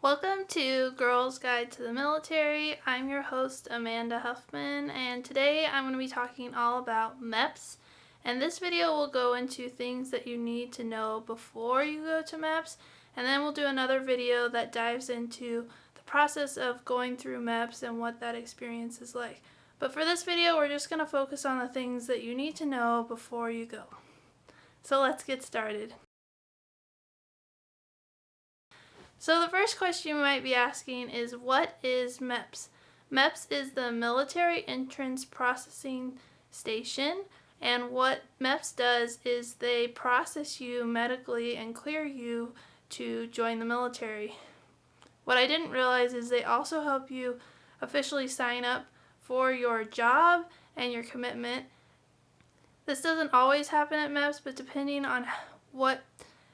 Welcome to Girls Guide to the Military. I'm your host, Amanda Huffman, and today I'm going to be talking all about Meps. And this video will go into things that you need to know before you go to Meps, and then we'll do another video that dives into the process of going through Meps and what that experience is like. But for this video, we're just going to focus on the things that you need to know before you go. So let's get started. So the first question you might be asking is, what is Meps? Meps is the Military Entrance Processing Station, and what Meps does is they process you medically and clear you to join the military. What I didn't realize is they also help you officially sign up for your job and your commitment. This doesn't always happen at Meps, but depending on what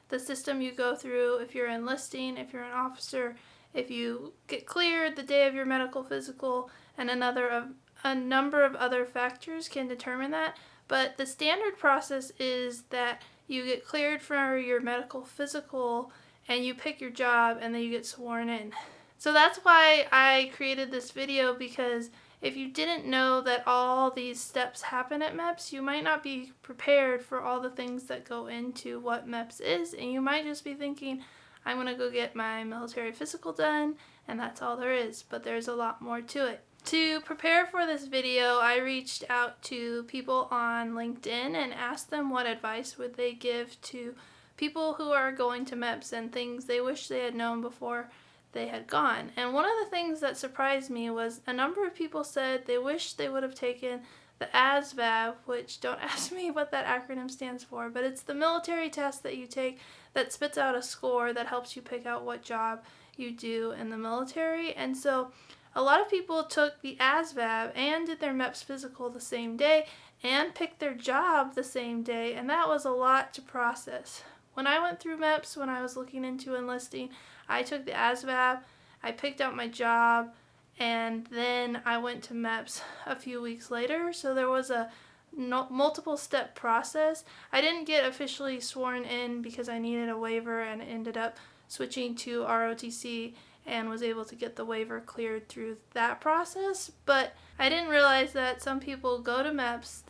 the system you go through, if you're enlisting, if you're an officer, if you get cleared the day of your medical physical, and a number of other factors can determine that. But the standard process is that you get cleared for your medical physical and you pick your job and then you get sworn in. So that's why I created this video, because if you didn't know that all these steps happen at Meps, you might not be prepared for all the things that go into what Meps is, and you might just be thinking, I'm going to go get my military physical done, and that's all there is, but there's a lot more to it. To prepare for this video, I reached out to people on LinkedIn and asked them what advice would they give to people who are going to Meps and things they wish they had known before they had gone. And one of the things that surprised me was a number of people said they wish they would have taken the Asvab, which don't ask me what that acronym stands for, but it's the military test that you take that spits out a score that helps you pick out what job you do in the military. And so a lot of people took the Asvab and did their Meps physical the same day and picked their job the same day, and that was a lot to process. When I went through Meps, when I was looking into enlisting, I took the Asvab, I picked out my job, and then I went to Meps a few weeks later. So there was a multiple step process. I didn't get officially sworn in because I needed a waiver, and ended up switching to ROTC and was able to get the waiver cleared through that process. But I didn't realize that some people go to Meps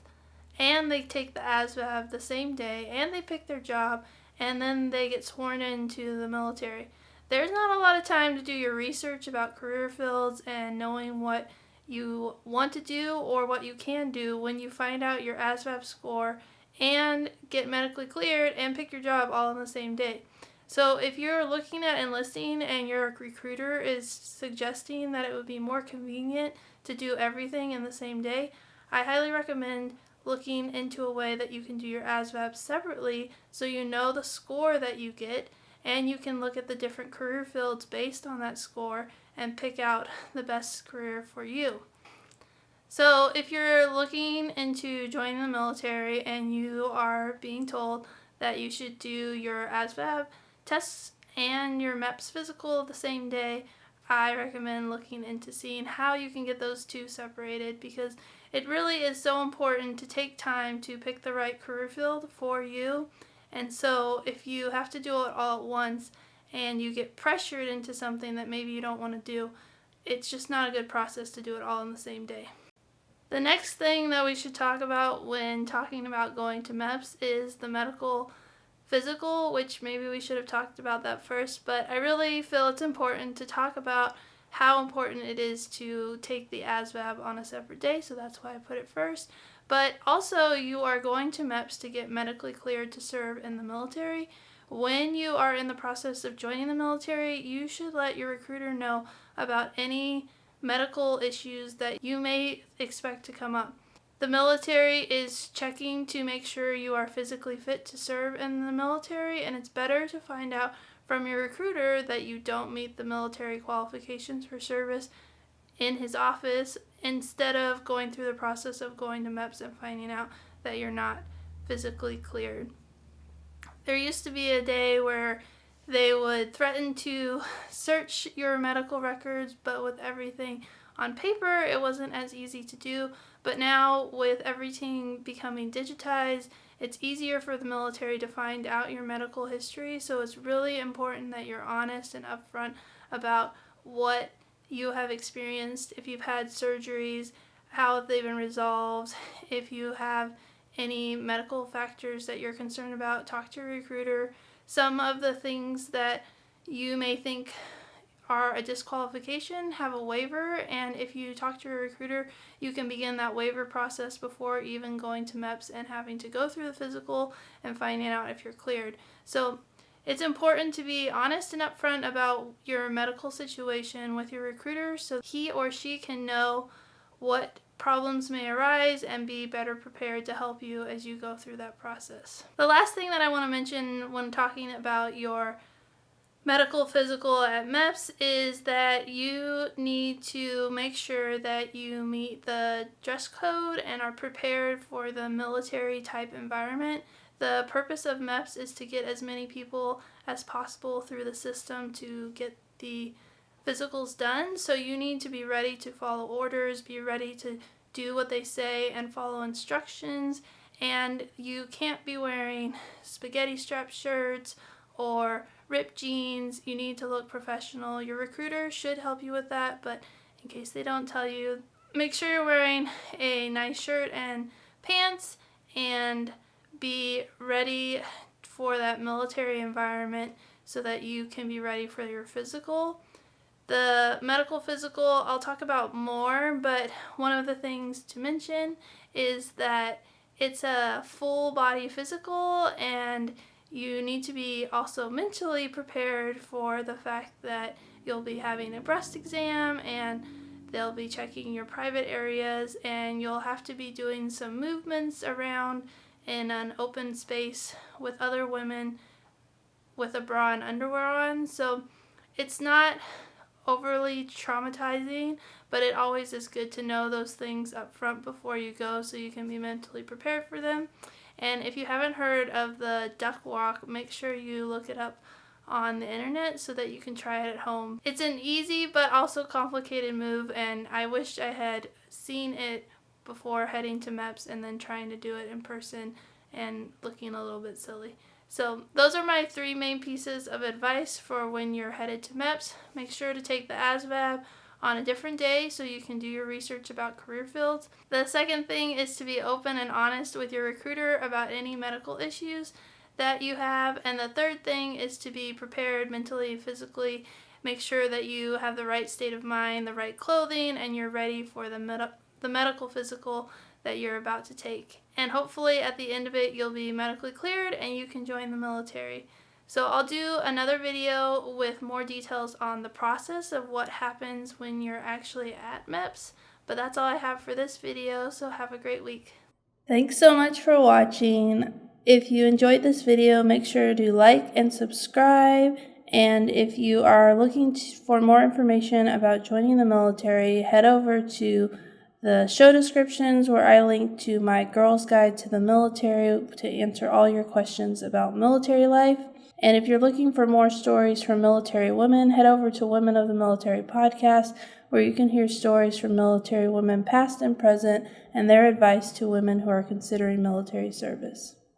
and they take the Asvab the same day and they pick their job and then they get sworn into the military. There's not a lot of time to do your research about career fields and knowing what you want to do or what you can do when you find out your ASVAB score and get medically cleared and pick your job all in the same day. So if you're looking at enlisting and your recruiter is suggesting that it would be more convenient to do everything in the same day, I highly recommend looking into a way that you can do your ASVAB separately so you know the score that you get, and you can look at the different career fields based on that score and pick out the best career for you. So if you're looking into joining the military and you are being told that you should do your ASVAB tests and your Meps physical the same day, I recommend looking into seeing how you can get those two separated, because it really is so important to take time to pick the right career field for you. And so if you have to do it all at once and you get pressured into something that maybe you don't want to do, it's just not a good process to do it all in the same day. The next thing that we should talk about when talking about going to Meps is the medical physical, which maybe we should have talked about that first, but I really feel it's important to talk about how important it is to take the ASVAB on a separate day, so that's why I put it first. But also, you are going to Meps to get medically cleared to serve in the military. When you are in the process of joining the military, you should let your recruiter know about any medical issues that you may expect to come up. The military is checking to make sure you are physically fit to serve in the military, and it's better to find out from your recruiter that you don't meet the military qualifications for service in his office, instead of going through the process of going to Meps and finding out that you're not physically cleared. There used to be a day where they would threaten to search your medical records, but with everything on paper, it wasn't as easy to do. But now, with everything becoming digitized, it's easier for the military to find out your medical history, so it's really important that you're honest and upfront about what you have experienced, if you've had surgeries, how they've been resolved. If you have any medical factors that you're concerned about, talk to your recruiter. Some of the things that you may think are a disqualification have a waiver, and if you talk to your recruiter, you can begin that waiver process before even going to Meps and having to go through the physical and finding out if you're cleared. So it's important to be honest and upfront about your medical situation with your recruiter so he or she can know what problems may arise and be better prepared to help you as you go through that process. The last thing that I want to mention when talking about your medical physical at Meps is that you need to make sure that you meet the dress code and are prepared for the military type environment. The purpose of Meps is to get as many people as possible through the system to get the physicals done, so you need to be ready to follow orders, be ready to do what they say and follow instructions, and you can't be wearing spaghetti strap shirts or ripped jeans. You need to look professional. Your recruiter should help you with that, but in case they don't tell you, make sure you're wearing a nice shirt and pants and be ready for that military environment so that you can be ready for your physical. The medical physical I'll talk about more, but one of the things to mention is that it's a full body physical, and you need to be also mentally prepared for the fact that you'll be having a breast exam and they'll be checking your private areas, and you'll have to be doing some movements around in an open space with other women with a bra and underwear on. So it's not overly traumatizing, but it always is good to know those things up front before you go so you can be mentally prepared for them. And if you haven't heard of the duck walk, make sure you look it up on the internet so that you can try it at home. It's an easy but also complicated move, and I wish I had seen it before heading to Meps and then trying to do it in person and looking a little bit silly. So those are my 3 main pieces of advice for when you're headed to Meps. Make sure to take the Asvab on a different day so you can do your research about career fields. The second thing is to be open and honest with your recruiter about any medical issues that you have. And the third thing is to be prepared mentally and physically. Make sure that you have the right state of mind, the right clothing, and you're ready for the medical physical that you're about to take. And hopefully at the end of it you'll be medically cleared and you can join the military. So I'll do another video with more details on the process of what happens when you're actually at Meps. But that's all I have for this video, so have a great week. Thanks so much for watching. If you enjoyed this video, make sure to like and subscribe. And if you are looking for more information about joining the military, head over to the show descriptions where I link to my Girl's Guide to the Military to answer all your questions about military life. And if you're looking for more stories from military women, head over to Women of the Military podcast, where you can hear stories from military women past and present and their advice to women who are considering military service.